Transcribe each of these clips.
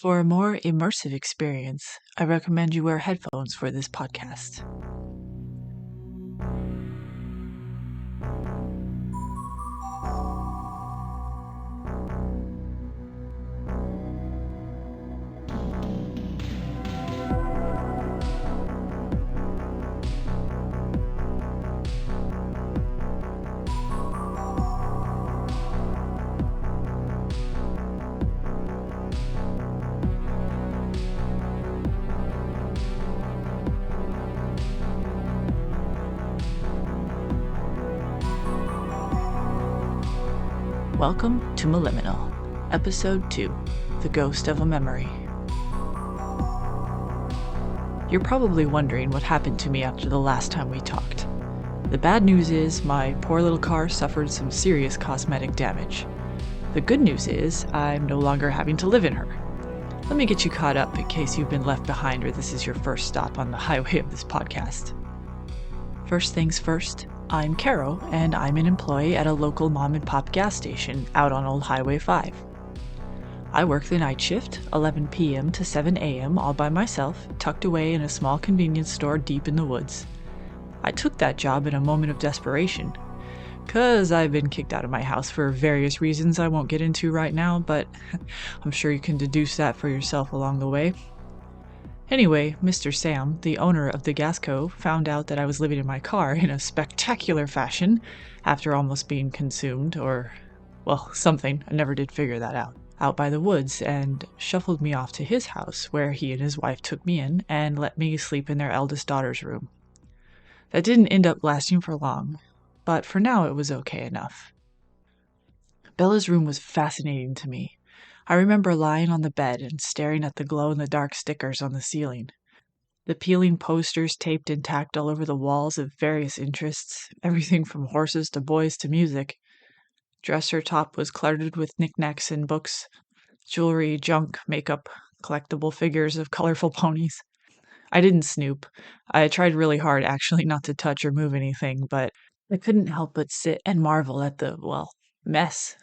For a more immersive experience, I recommend you wear headphones for this podcast. Welcome to Mil-Liminal, Episode 2, The Ghost of a Memory. You're probably wondering what happened to me after the last time we talked. The bad news is my poor little car suffered some serious cosmetic damage. The good news is I'm no longer having to live in her. Let me get you caught up in case you've been left behind or this is your first stop on the highway of this podcast. First things first, I'm Caro, and I'm an employee at a local mom-and-pop gas station out on Old Highway 5. I work the night shift, 11 p.m. to 7 a.m. all by myself, tucked away in a small convenience store deep in the woods. I took that job in a moment of desperation, 'cause I've been kicked out of my house for various reasons I won't get into right now, but I'm sure you can deduce that for yourself along the way. Anyway, Mr. Sam, the owner of the gas co, found out that I was living in my car in a spectacular fashion after almost being consumed, or, well, something. I never did figure that out by the woods, and shuffled me off to his house, where he and his wife took me in and let me sleep in their eldest daughter's room. That didn't end up lasting for long, but for now it was okay enough. Bella's room was fascinating to me. I remember lying on the bed and staring at the glow-in-the-dark stickers on the ceiling. The peeling posters taped and tacked all over the walls of various interests, everything from horses to boys to music. Dresser top was cluttered with knickknacks and books, jewelry, junk, makeup, collectible figures of colorful ponies. I didn't snoop. I tried really hard actually not to touch or move anything, but I couldn't help but sit and marvel at the, mess.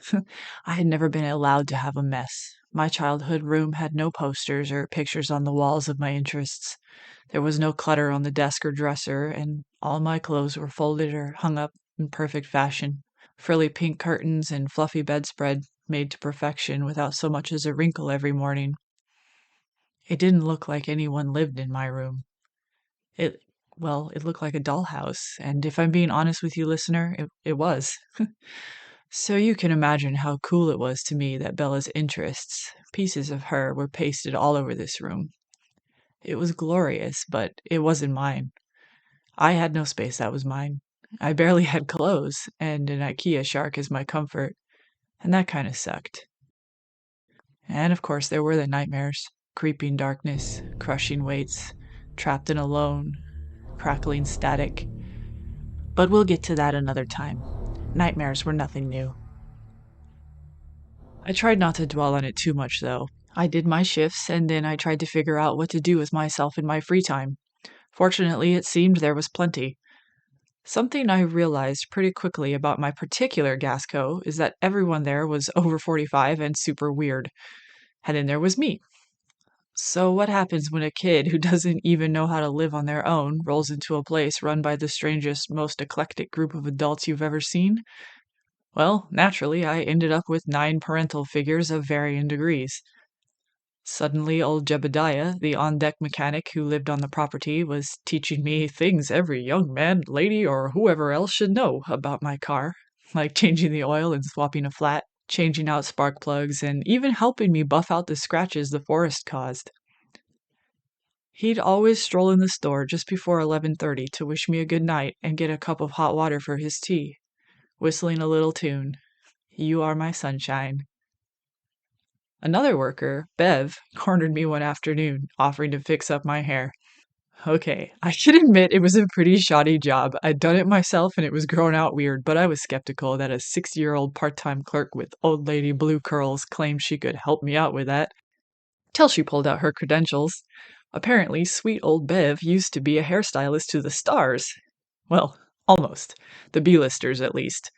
I had never been allowed to have a mess. My childhood room had no posters or pictures on the walls of my interests. There was no clutter on the desk or dresser, and all my clothes were folded or hung up in perfect fashion. Frilly pink curtains and fluffy bedspread made to perfection without so much as a wrinkle every morning. It didn't look like anyone lived in my room. It looked like a dollhouse, and if I'm being honest with you, listener, it was. So you can imagine how cool it was to me that Bella's interests, pieces of her, were pasted all over this room. It was glorious, but it wasn't mine. I had no space that was mine. I barely had clothes, and an IKEA shark as my comfort, and that kind of sucked. And of course there were the nightmares, creeping darkness, crushing weights, trapped and alone, crackling static. But we'll get to that another time. Nightmares were nothing new. I tried not to dwell on it too much, though. I did my shifts, and then I tried to figure out what to do with myself in my free time. Fortunately, it seemed there was plenty. Something I realized pretty quickly about my particular gas co is that everyone there was over 45 and super weird. And then there was me. So what happens when a kid who doesn't even know how to live on their own rolls into a place run by the strangest, most eclectic group of adults you've ever seen? Well, naturally, I ended up with 9 parental figures of varying degrees. Suddenly, old Jebediah, the on-deck mechanic who lived on the property, was teaching me things every young man, lady, or whoever else should know about my car, like changing the oil and swapping a flat, changing out spark plugs, and even helping me buff out the scratches the forest caused. He'd always stroll in the store just before 11:30 to wish me a good night and get a cup of hot water for his tea, whistling a little tune, "You Are My Sunshine." Another worker, Bev, cornered me one afternoon, offering to fix up my hair. Okay, I should admit it was a pretty shoddy job. I'd done it myself and it was growing out weird, but I was skeptical that a 60-year-old part-time clerk with old lady blue curls claimed she could help me out with that. Till she pulled out her credentials. Apparently, sweet old Bev used to be a hairstylist to the stars. Well, almost. The B-listers, at least.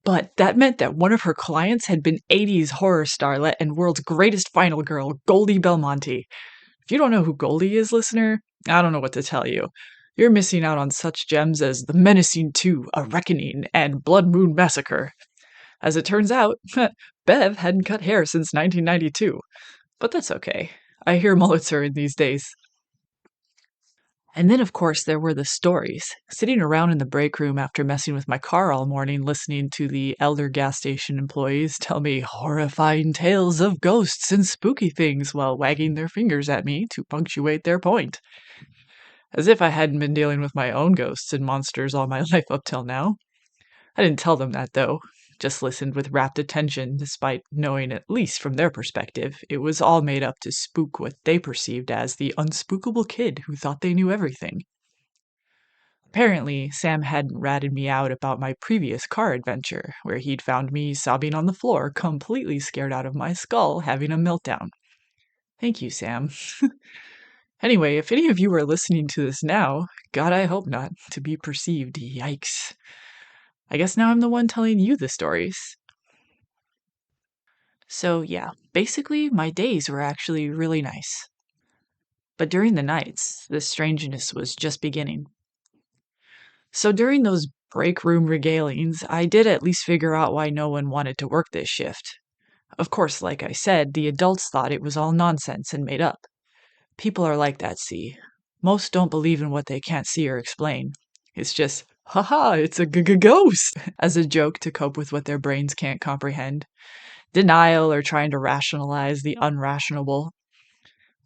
But that meant that one of her clients had been 80s horror starlet and world's greatest final girl, Goldie Belmonte. If you don't know who Goldie is, listener, I don't know what to tell you. You're missing out on such gems as The Menacing 2, A Reckoning, and Blood Moon Massacre. As it turns out, Bev hadn't cut hair since 1992. But that's okay. I hear mullets are in these days. And then, of course, there were the stories. Sitting around in the break room after messing with my car all morning, listening to the elder gas station employees tell me horrifying tales of ghosts and spooky things while wagging their fingers at me to punctuate their point. As if I hadn't been dealing with my own ghosts and monsters all my life up till now. I didn't tell them that, though. Just listened with rapt attention, despite knowing, at least from their perspective, it was all made up to spook what they perceived as the unspookable kid who thought they knew everything. Apparently, Sam hadn't ratted me out about my previous car adventure, where he'd found me sobbing on the floor, completely scared out of my skull, having a meltdown. Thank you, Sam. Anyway, if any of you are listening to this now, God, I hope not, to be perceived, yikes. I guess now I'm the one telling you the stories. So, yeah, basically, my days were actually really nice. But during the nights, the strangeness was just beginning. So, during those break room regalings, I did at least figure out why no one wanted to work this shift. Of course, like I said, the adults thought it was all nonsense and made up. People are like that, see. Most don't believe in what they can't see or explain. It's just, haha, it's a ghost, as a joke to cope with what their brains can't comprehend. Denial or trying to rationalize the unrationable.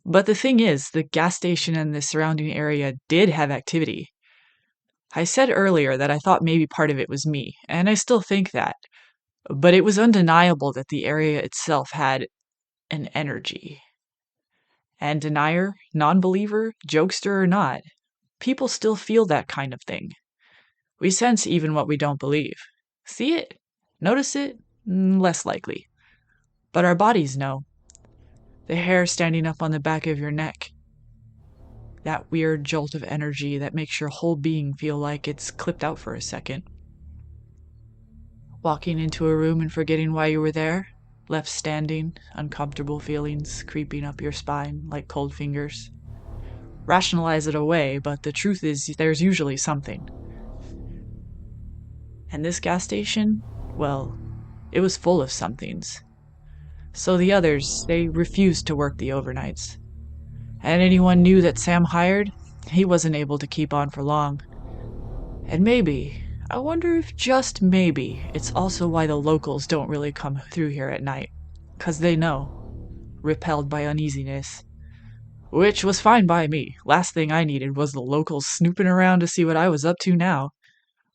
But the thing is, the gas station and the surrounding area did have activity. I said earlier that I thought maybe part of it was me, and I still think that. But it was undeniable that the area itself had an energy. And denier, non-believer, jokester or not, people still feel that kind of thing. We sense even what we don't believe. See it? Notice it? Less likely. But our bodies know. The hair standing up on the back of your neck. That weird jolt of energy that makes your whole being feel like it's clipped out for a second. Walking into a room and forgetting why you were there. Left standing, uncomfortable feelings creeping up your spine like cold fingers. Rationalize it away, but the truth is there's usually something. And this gas station, well, it was full of somethings. So the others, they refused to work the overnights. And anyone knew that Sam hired, he wasn't able to keep on for long. And maybe, I wonder if just maybe, it's also why the locals don't really come through here at night. 'Cause they know. Repelled by uneasiness. Which was fine by me. Last thing I needed was the locals snooping around to see what I was up to now.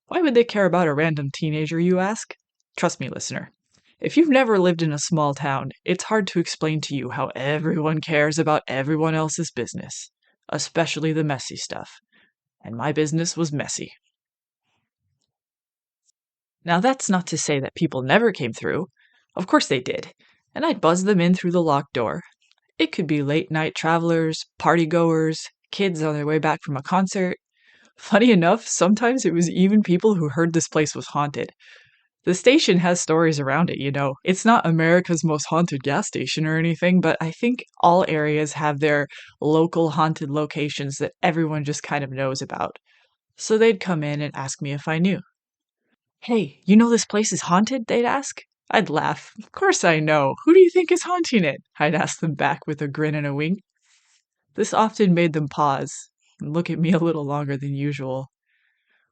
Why would they care about a random teenager, you ask? Trust me, listener. If you've never lived in a small town, it's hard to explain to you how everyone cares about everyone else's business, especially the messy stuff. And my business was messy. Now, that's not to say that people never came through. Of course they did, and I'd buzz them in through the locked door. It could be late-night travelers, party-goers, kids on their way back from a concert. Funny enough, sometimes it was even people who heard this place was haunted. The station has stories around it, you know. It's not America's most haunted gas station or anything, but I think all areas have their local haunted locations that everyone just kind of knows about. So they'd come in and ask me if I knew. Hey, you know this place is haunted? They'd ask. I'd laugh. Of course I know. Who do you think is haunting it? I'd ask them back with a grin and a wink. This often made them pause and look at me a little longer than usual.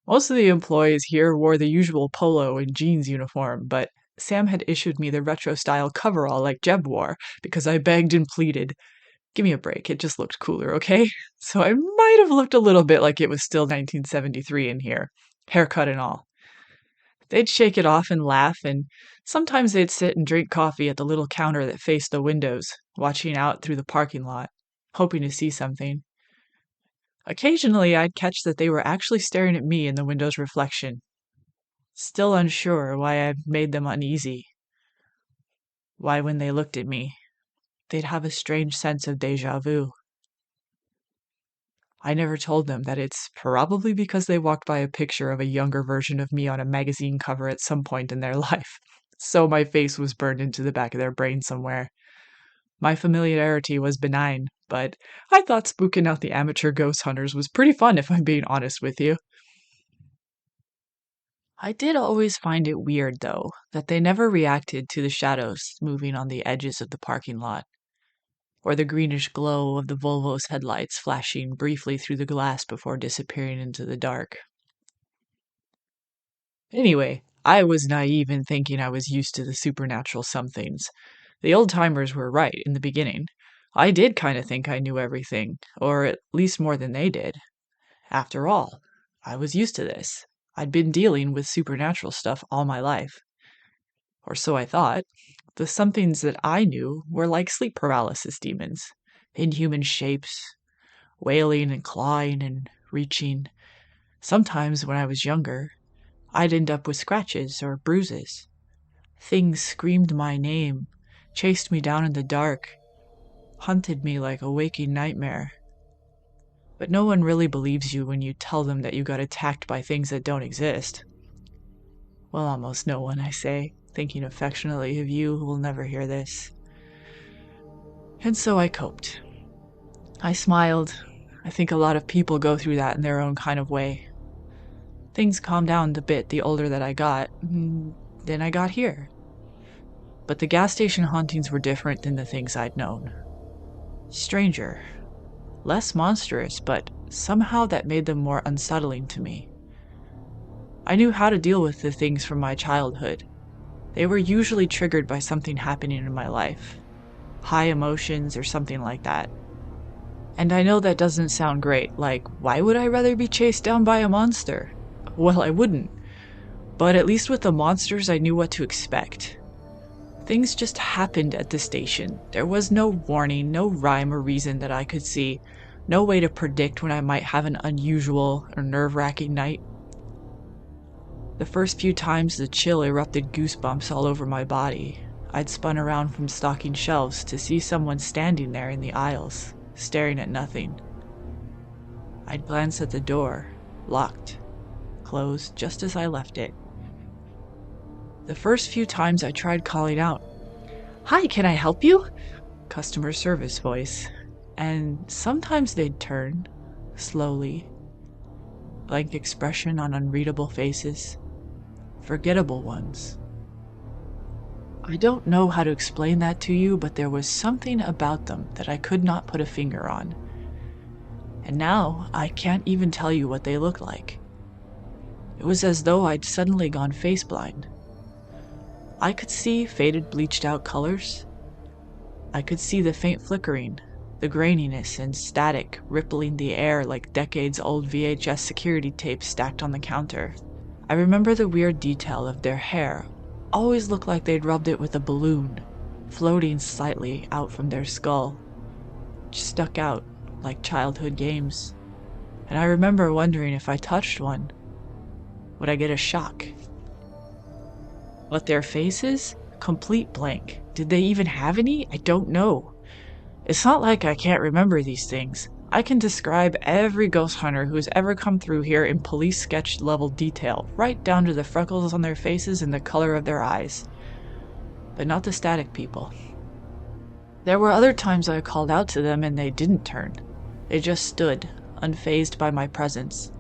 Most of the employees here wore the usual polo and jeans uniform, but Sam had issued me the retro-style coverall like Jeb wore because I begged and pleaded. Give me a break, it just looked cooler, okay? So I might have looked a little bit like it was still 1973 in here, haircut and all. They'd shake it off and laugh, and sometimes they'd sit and drink coffee at the little counter that faced the windows, watching out through the parking lot, hoping to see something. Occasionally, I'd catch that they were actually staring at me in the window's reflection, still unsure why I'd made them uneasy. Why, when they looked at me, they'd have a strange sense of déjà vu. I never told them that it's probably because they walked by a picture of a younger version of me on a magazine cover at some point in their life. So my face was burned into the back of their brain somewhere. My familiarity was benign, but I thought spooking out the amateur ghost hunters was pretty fun if I'm being honest with you. I did always find it weird, though, that they never reacted to the shadows moving on the edges of the parking lot, or the greenish glow of the Volvo's headlights flashing briefly through the glass before disappearing into the dark. Anyway, I was naive in thinking I was used to the supernatural somethings. The old timers were right in the beginning. I did kind of think I knew everything, or at least more than they did. After all, I was used to this. I'd been dealing with supernatural stuff all my life. Or so I thought. The somethings that I knew were like sleep paralysis demons, inhuman shapes, wailing and clawing and reaching. Sometimes when I was younger, I'd end up with scratches or bruises. Things screamed my name, chased me down in the dark, hunted me like a waking nightmare. But no one really believes you when you tell them that you got attacked by things that don't exist. Well, almost no one, I say, thinking affectionately of you who will never hear this. And so I coped. I smiled. I think a lot of people go through that in their own kind of way. Things calmed down a bit the older that I got. Then I got here. But the gas station hauntings were different than the things I'd known. Stranger. Less monstrous, but somehow that made them more unsettling to me. I knew how to deal with the things from my childhood. They were usually triggered by something happening in my life. High emotions or something like that. And I know that doesn't sound great, like, why would I rather be chased down by a monster? Well, I wouldn't. But at least with the monsters, I knew what to expect. Things just happened at the station. There was no warning, no rhyme or reason that I could see, no way to predict when I might have an unusual or nerve-wracking night. The first few times the chill erupted goosebumps all over my body. I'd spun around from stocking shelves to see someone standing there in the aisles, staring at nothing. I'd glance at the door, locked, closed just as I left it. The first few times I tried calling out, "Hi, can I help you?" Customer service voice. And sometimes they'd turn, slowly, blank expression on unreadable faces, forgettable ones. I don't know how to explain that to you, but there was something about them that I could not put a finger on. And now I can't even tell you what they looked like. It was as though I'd suddenly gone face blind. I could see faded, bleached out colors. I could see the faint flickering, the graininess and static rippling the air like decades-old VHS security tapes stacked on the counter. I remember the weird detail of their hair always looked like they'd rubbed it with a balloon, floating slightly out from their skull, just stuck out like childhood games. And I remember wondering if I touched one, would I get a shock? But their faces? Complete blank. Did they even have any? I don't know. It's not like I can't remember these things. I can describe every ghost hunter who's ever come through here in police sketch level detail, right down to the freckles on their faces and the color of their eyes. But not the static people. There were other times I called out to them and they didn't turn. They just stood, unfazed by my presence,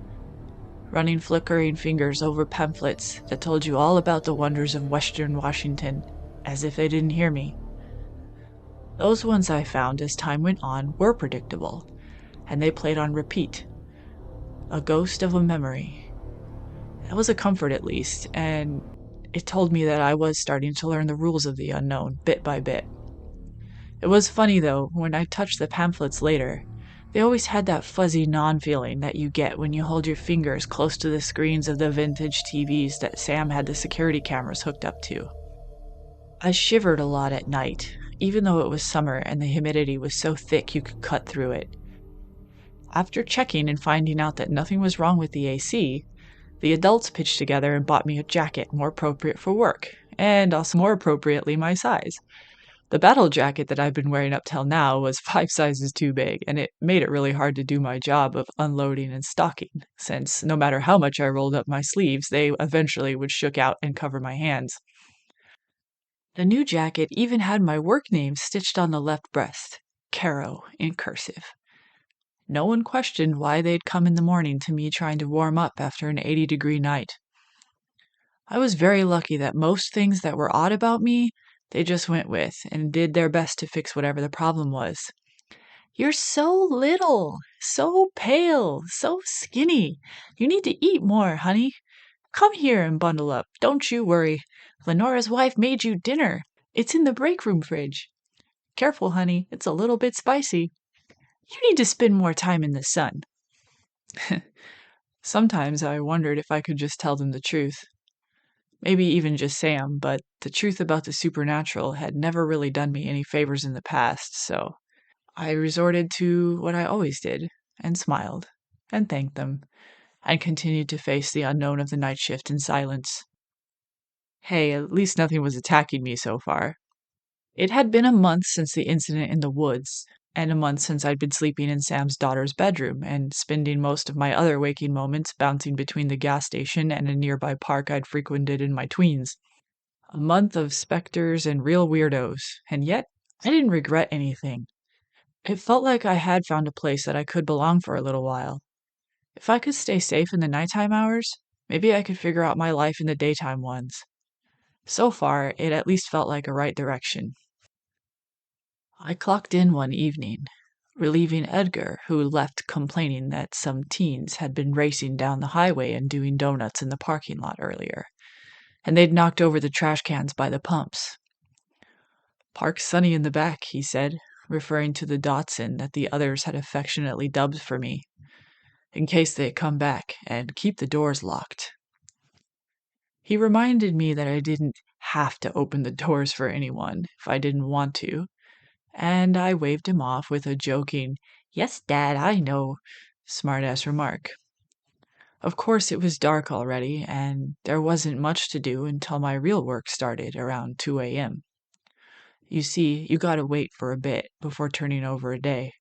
running flickering fingers over pamphlets that told you all about the wonders of Western Washington, as if they didn't hear me. Those ones I found as time went on were predictable, and they played on repeat. A ghost of a memory. That was a comfort at least, and it told me that I was starting to learn the rules of the unknown, bit by bit. It was funny though, when I touched the pamphlets later, they always had that fuzzy non-feeling that you get when you hold your fingers close to the screens of the vintage TVs that Sam had the security cameras hooked up to. I shivered a lot at night, even though it was summer and the humidity was so thick you could cut through it. After checking and finding out that nothing was wrong with the AC, the adults pitched together and bought me a jacket more appropriate for work, and also more appropriately my size. The battle jacket that I've been wearing up till now was 5 sizes too big, and it made it really hard to do my job of unloading and stocking, since no matter how much I rolled up my sleeves, they eventually would shook out and cover my hands. The new jacket even had my work name stitched on the left breast, Caro in cursive. No one questioned why they'd come in the morning to me trying to warm up after an 80-degree night. I was very lucky that most things that were odd about me, they just went with and did their best to fix whatever the problem was. You're so little, so pale, so skinny. You need to eat more, honey. Come here and bundle up. Don't you worry. Lenora's wife made you dinner. It's in the break room fridge. Careful, honey. It's a little bit spicy. You need to spend more time in the sun. Sometimes I wondered if I could just tell them the truth. Maybe even just Sam, but the truth about the supernatural had never really done me any favors in the past, so I resorted to what I always did, and smiled, and thanked them, and continued to face the unknown of the night shift in silence. Hey, at least nothing was attacking me so far. It had been a month since the incident in the woods, and a month since I'd been sleeping in Sam's daughter's bedroom and spending most of my other waking moments bouncing between the gas station and a nearby park I'd frequented in my tweens. A month of specters and real weirdos, and yet I didn't regret anything. It felt like I had found a place that I could belong for a little while. If I could stay safe in the nighttime hours, maybe I could figure out my life in the daytime ones. So far, it at least felt like a right direction. I clocked in one evening, relieving Edgar, who left complaining that some teens had been racing down the highway and doing donuts in the parking lot earlier, and they'd knocked over the trash cans by the pumps. Park's sunny in the back, he said, referring to the Datsun that the others had affectionately dubbed for me, in case they come back, and keep the doors locked. He reminded me that I didn't have to open the doors for anyone if I didn't want to, and I waved him off with a joking, "Yes, Dad, I know," smartass remark. Of course, it was dark already, and there wasn't much to do until my real work started around 2 a.m. You see, you gotta wait for a bit before turning over a day.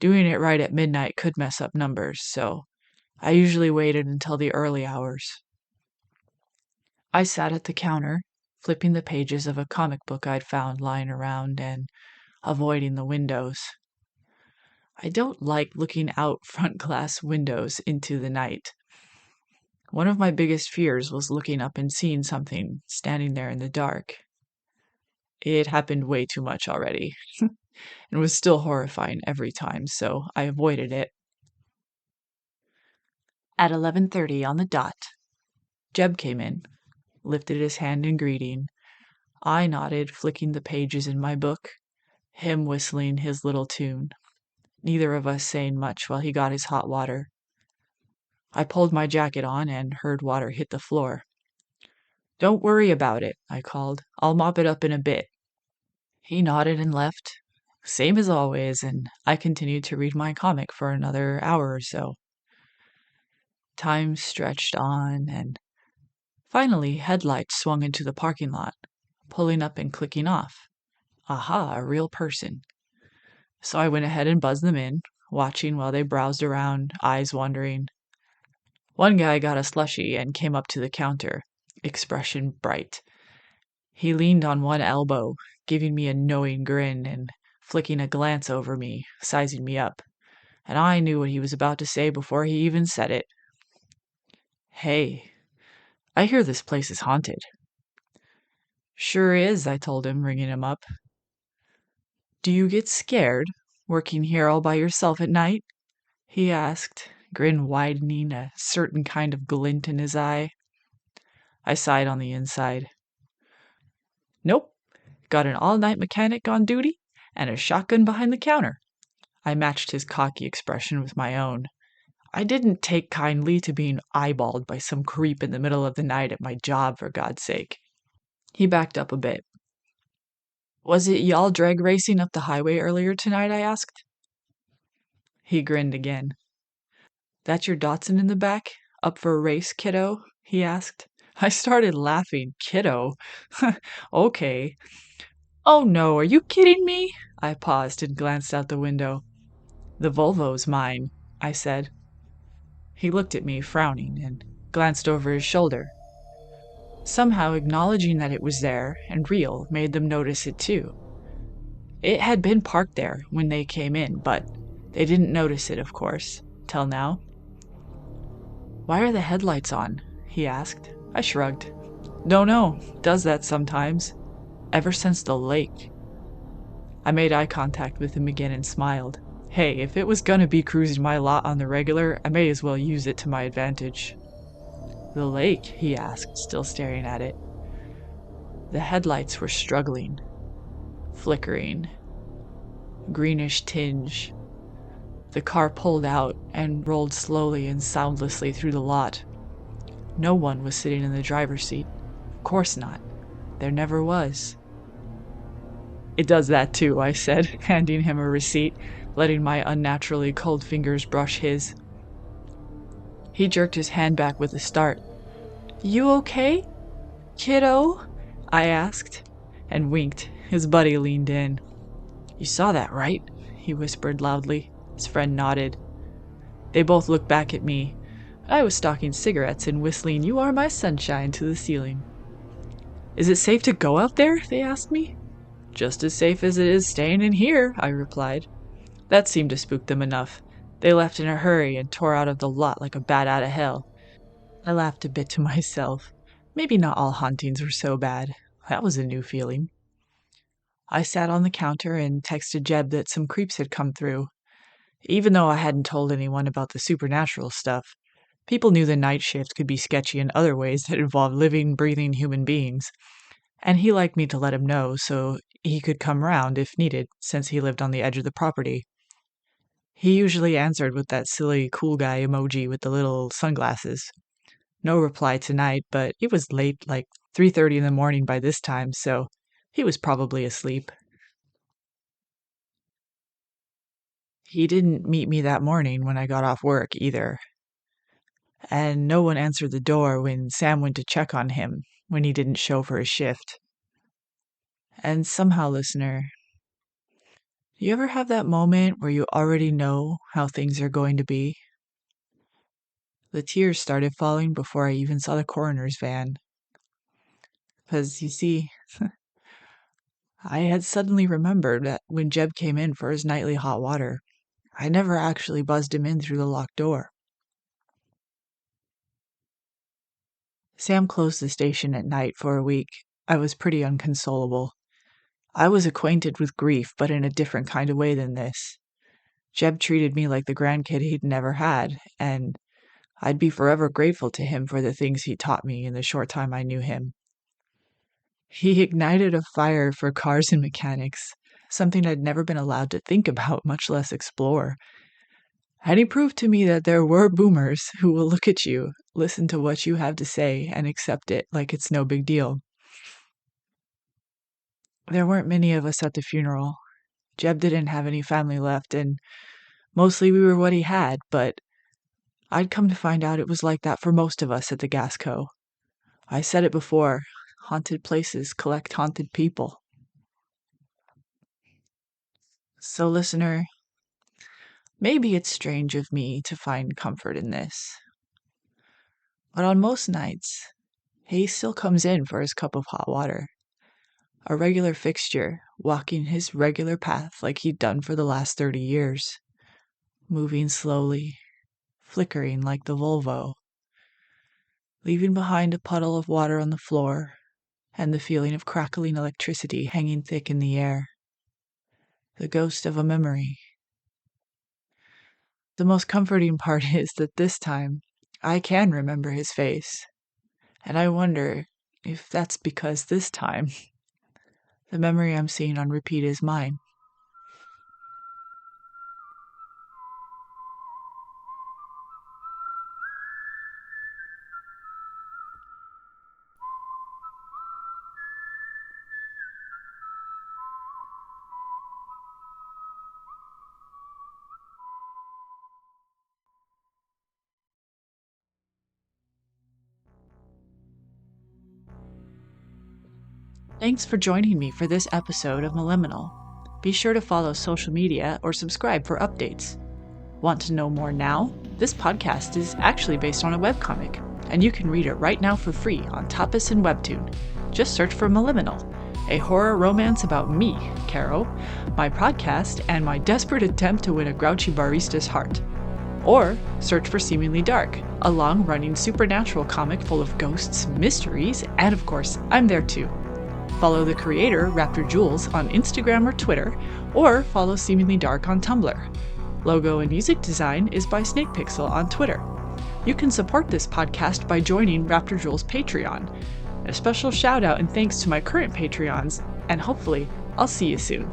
Doing it right at midnight could mess up numbers, so I usually waited until the early hours. I sat at the counter, flipping the pages of a comic book I'd found lying around and avoiding the windows. I don't like looking out front glass windows into the night. One of my biggest fears was looking up and seeing something standing there in the dark. It happened way too much already, and was still horrifying every time, so I avoided it. At 11:30 on the dot, Jeb came in, lifted his hand in greeting. I nodded, flicking the pages in my book, him whistling his little tune, neither of us saying much while he got his hot water. I pulled my jacket on and heard water hit the floor. "Don't worry about it," I called. "I'll mop it up in a bit." He nodded and left, same as always, and I continued to read my comic for another hour or so. Time stretched on, and finally headlights swung into the parking lot, pulling up and clicking off. Aha, a real person. So I went ahead and buzzed them in, watching while they browsed around, eyes wandering. One guy got a slushie and came up to the counter, expression bright. He leaned on one elbow, giving me a knowing grin and flicking a glance over me, sizing me up, and I knew what he was about to say before he even said it. "Hey, I hear this place is haunted." "Sure is," I told him, ringing him up. "Do you get scared, working here all by yourself at night?" he asked, grin widening, a certain kind of glint in his eye. I sighed on the inside. "Nope. Got an all-night mechanic on duty and a shotgun behind the counter." I matched his cocky expression with my own. I didn't take kindly to being eyeballed by some creep in the middle of the night at my job, for God's sake. He backed up a bit. "Was it y'all drag racing up the highway earlier tonight?" I asked. He grinned again. "That your Datsun in the back? Up for a race, kiddo?" he asked. I started laughing. Kiddo? Okay. Oh no, are you kidding me? I paused and glanced out the window. The Volvo's mine, I said. He looked at me, frowning, and glanced over his shoulder. Somehow, acknowledging that it was there and real made them notice it too. It had been parked there when they came in, but they didn't notice it, of course, till now. Why are the headlights on? He asked. I shrugged. Don't know. Does that sometimes. Ever since the lake. I made eye contact with him again and smiled. Hey, if it was gonna be cruising my lot on the regular, I may as well use it to my advantage. The lake? He asked, still staring at it. The headlights were struggling, flickering, greenish tinge. The car pulled out and rolled slowly and soundlessly through the lot. No one was sitting in the driver's seat. Of course not. There never was. It does that too, I said, handing him a receipt, letting my unnaturally cold fingers brush his. He jerked his hand back with a start. You okay, kiddo? I asked, and winked. His buddy leaned in. You saw that, right? He whispered loudly. His friend nodded. They both looked back at me. I was stalking cigarettes and whistling You Are My Sunshine to the ceiling. Is it safe to go out there? They asked me. Just as safe as it is staying in here, I replied. That seemed to spook them enough. They left in a hurry and tore out of the lot like a bat out of hell. I laughed a bit to myself. Maybe not all hauntings were so bad. That was a new feeling. I sat on the counter and texted Jeb that some creeps had come through. Even though I hadn't told anyone about the supernatural stuff, people knew the night shift could be sketchy in other ways that involved living, breathing human beings. And he liked me to let him know so he could come round if needed, since he lived on the edge of the property. He usually answered with that silly cool guy emoji with the little sunglasses. No reply tonight, but it was late, like 3:30 in the morning by this time, so he was probably asleep. He didn't meet me that morning when I got off work either. And no one answered the door when Sam went to check on him when he didn't show for his shift. And somehow, listener, you ever have that moment where you already know how things are going to be? The tears started falling before I even saw the coroner's van. Because, you see, I had suddenly remembered that when Jeb came in for his nightly hot water, I never actually buzzed him in through the locked door. Sam closed the station at night for a week. I was pretty unconsolable. I was acquainted with grief, but in a different kind of way than this. Jeb treated me like the grandkid he'd never had, and I'd be forever grateful to him for the things he taught me in the short time I knew him. He ignited a fire for cars and mechanics, something I'd never been allowed to think about, much less explore. And he proved to me that there were boomers who will look at you, listen to what you have to say, and accept it like it's no big deal. There weren't many of us at the funeral. Jeb didn't have any family left, and mostly we were what he had, but I'd come to find out it was like that for most of us at the gas co. I said it before, haunted places collect haunted people. So, listener, maybe it's strange of me to find comfort in this, but on most nights, he still comes in for his cup of hot water. A regular fixture, walking his regular path like he'd done for the last 30 years. Moving slowly, flickering like the Volvo, leaving behind a puddle of water on the floor and the feeling of crackling electricity hanging thick in the air. The ghost of a memory. The most comforting part is that this time I can remember his face, and I wonder if that's because this time the memory I'm seeing on repeat is mine. Thanks for joining me for this episode of Mil-Liminal. Be sure to follow social media or subscribe for updates. Want to know more now? This podcast is actually based on a webcomic, and you can read it right now for free on Tapas and Webtoon. Just search for Mil-Liminal, a horror romance about me, Caro, my podcast, and my desperate attempt to win a grouchy barista's heart. Or search for Seemingly Dark, a long-running supernatural comic full of ghosts, mysteries, and of course, I'm there too. Follow the creator, Raptor Jules, on Instagram or Twitter, or follow Seemingly Dark on Tumblr. Logo and music design is by SnakePixel on Twitter. You can support this podcast by joining Raptor Jules' Patreon. A special shout out and thanks to my current Patreons, and hopefully, I'll see you soon.